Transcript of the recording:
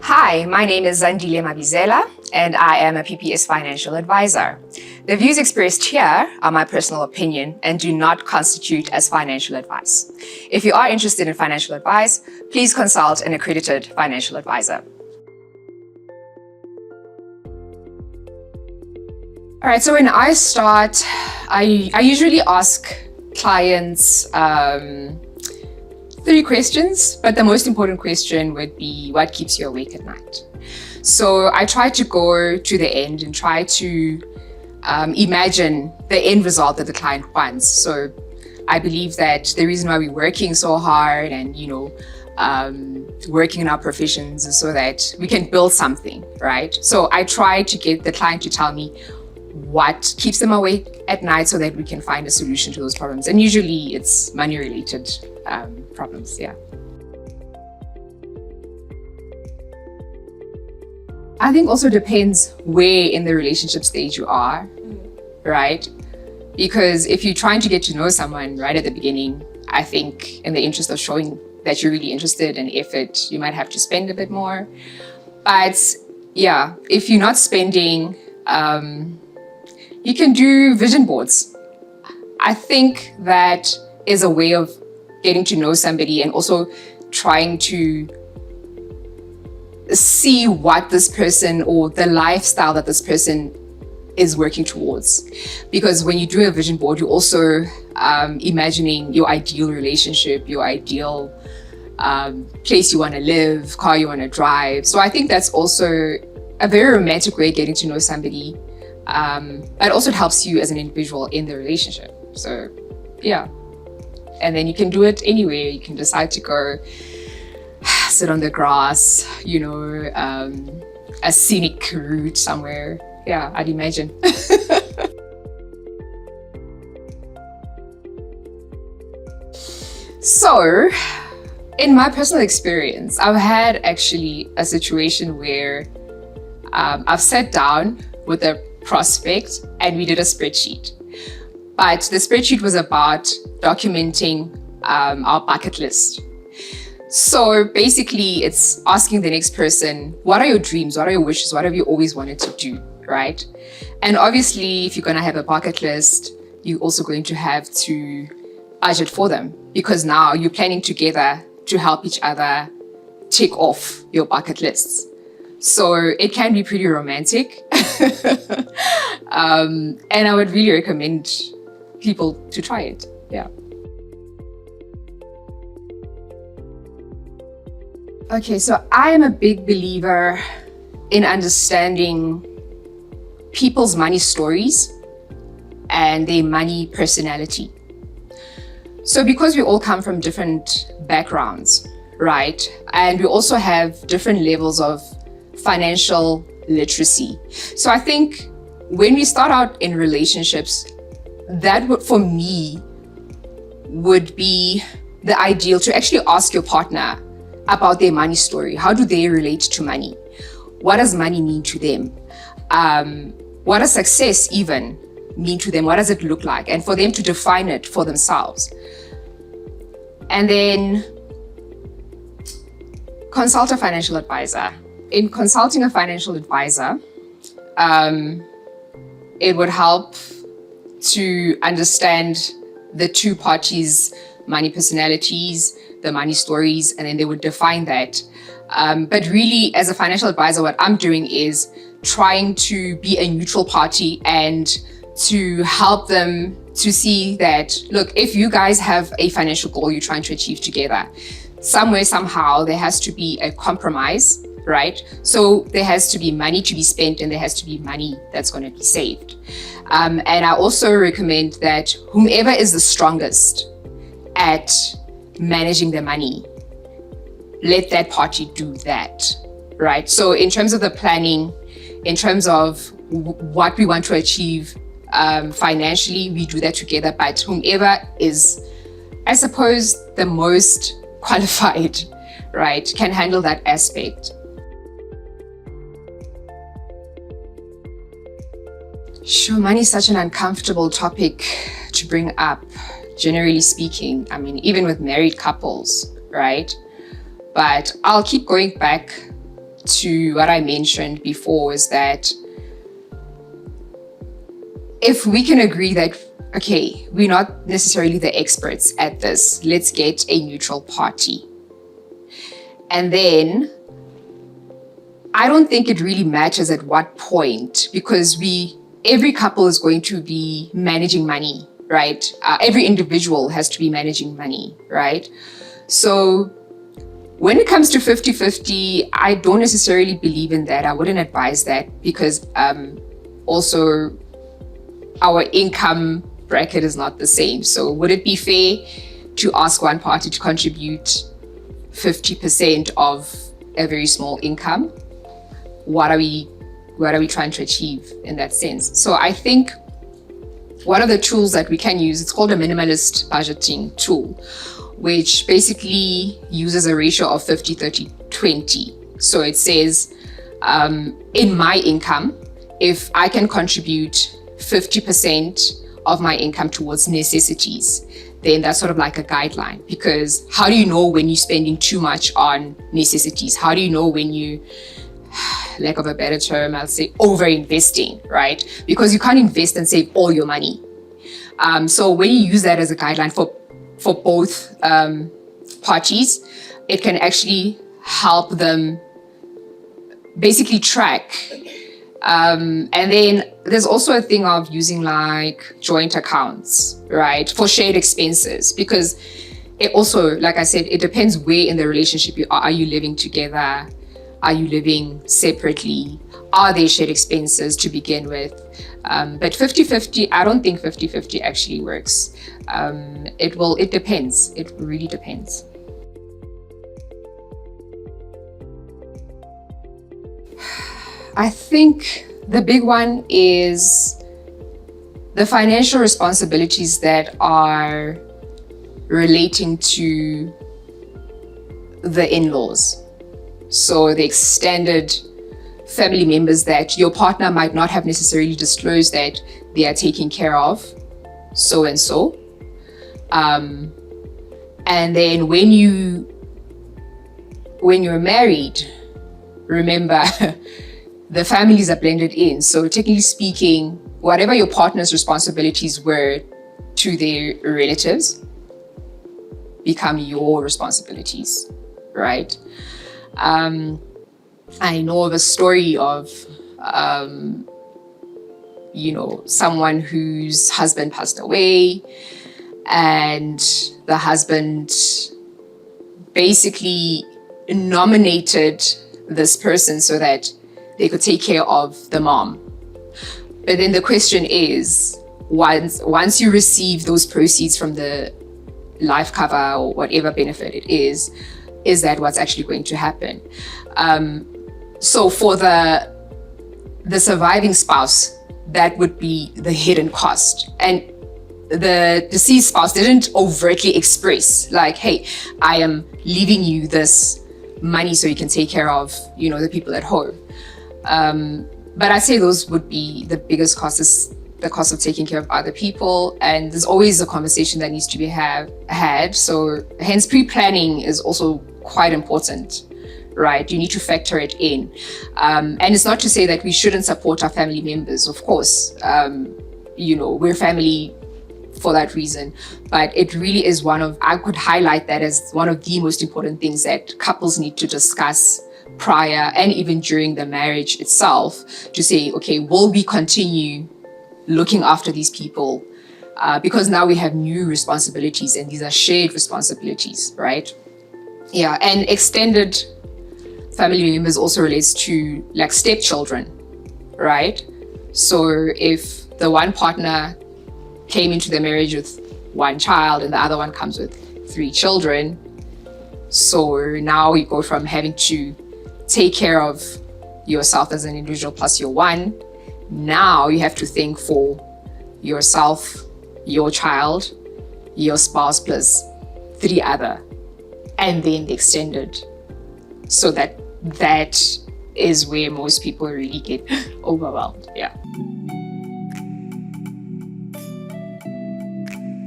Hi, my name is Zandile Mabizela, and I am a PPS financial advisor. The views expressed here are my personal opinion and do not constitute as financial advice. If you are interested in financial advice, please consult an accredited financial advisor. All right, so when I start, I usually ask clients 3 questions, but the most important question would be, what keeps you awake at night? So I try to go to the end and try to imagine the end result that the client wants. So I believe that the reason why we're working so hard and, working in our professions is so that we can build something, right? So I try to get the client to tell me what keeps them awake at night so that we can find a solution to those problems. And usually it's money related problems, yeah. I think also depends where in the relationship stage you are, right? Because if you're trying to get to know someone right at the beginning, I think in the interest of showing that you're really interested and effort, you might have to spend a bit more. But yeah, if you're not spending, you can do vision boards. I think that is a way of getting to know somebody and also trying to see what this person or the lifestyle that this person is working towards. Because when you do a vision board, you're also imagining your ideal relationship, your ideal place you want to live, car you want to drive. So I think that's also a very romantic way of getting to know somebody. But also it helps you as an individual in the relationship. So yeah. And then you can do it anywhere. You can decide to go sit on the grass, a scenic route somewhere. Yeah, I'd imagine. So, in my personal experience, I've had actually a situation where I've sat down with a prospect and we did a spreadsheet. But the spreadsheet was about documenting our bucket list. So basically it's asking the next person, what are your dreams? What are your wishes? What have you always wanted to do, right? And obviously, if you're going to have a bucket list, you're also going to have to budget for them, because now you're planning together to help each other tick off your bucket lists. So it can be pretty romantic. And I would really recommend people to try it. Yeah. Okay, so I am a big believer in understanding people's money stories and their money personality. So because we all come from different backgrounds, right? And we also have different levels of financial literacy. So I think when we start out in relationships, that would, for me, would be the ideal to actually ask your partner about their money story. How do they relate to money? What does money mean to them? What does success even mean to them? What does it look like? And for them to define it for themselves. And then consult a financial advisor. In consulting a financial advisor, it would help to understand the two parties' money personalities, the money stories, and then they would define that. But really, as a financial advisor, what I'm doing is trying to be a neutral party and to help them to see that, look, if you guys have a financial goal you're trying to achieve together, somewhere, somehow, there has to be a compromise, right? So there has to be money to be spent and there has to be money that's going to be saved. And I also recommend that whomever is the strongest at managing the money, let that party do that, right? So in terms of the planning, in terms of what we want to achieve financially, we do that together, but whomever is, I suppose, the most qualified, right, can handle that aspect. Sure, money is such an uncomfortable topic to bring up, generally speaking. I mean, even with married couples, right? But I'll keep going back to what I mentioned before, is that if we can agree that, okay, we're not necessarily the experts at this, let's get a neutral party. And then I don't think it really matters at what point, because every couple is going to be managing money, right? Every individual has to be managing money, right? So when it comes to 50-50, I don't necessarily believe in that. I wouldn't advise that, because also our income bracket is not the same. So would it be fair to ask one party to contribute 50% of a very small income? What are we trying to achieve in that sense? So I think one of the tools that we can use, it's called a minimalist budgeting tool, which basically uses a ratio of 50-30-20. So it says, in my income, if I can contribute 50% of my income towards necessities, then that's sort of like a guideline. Because how do you know when you're spending too much on necessities? How do you know when you, lack of a better term, I'll say over-investing, right? Because you can't invest and save all your money. So when you use that as a guideline for both parties, it can actually help them basically track. And then there's also a thing of using like joint accounts, right, for shared expenses, because it also, like I said, it depends where in the relationship you are. Are you living together? Are you living separately? Are there shared expenses to begin with? But 50-50, I don't think 50-50 actually works. It depends. It really depends. I think the big one is the financial responsibilities that are relating to the in-laws. So the extended family members that your partner might not have necessarily disclosed that they are taking care of, so and so. And then when you're married, remember, the families are blended in. So technically speaking, whatever your partner's responsibilities were to their relatives become your responsibilities, right? I know of a story of, someone whose husband passed away, and the husband basically nominated this person so that they could take care of the mom. But then the question is, once you receive those proceeds from the life cover or whatever benefit it is that what's actually going to happen? So for the surviving spouse, that would be the hidden cost. And the deceased spouse didn't overtly express like, hey, I am leaving you this money so you can take care of, the people at home. But I'd say those would be the biggest cost, is the cost of taking care of other people. And there's always a conversation that needs to be had. So hence pre-planning is also quite important, right? You need to factor it in. And it's not to say that we shouldn't support our family members, of course. We're family for that reason. But it really is I could highlight that as one of the most important things that couples need to discuss prior and even during the marriage itself, to say, okay, will we continue looking after these people? Because now we have new responsibilities, and these are shared responsibilities, right? Yeah, and extended family members also relates to like stepchildren, right? So if the one partner came into the marriage with one child and the other one comes with 3 children, so now you go from having to take care of yourself as an individual plus your one. Now you have to think for yourself, your child, your spouse plus 3 other, and then the extended. So that is where most people really get overwhelmed. Yeah.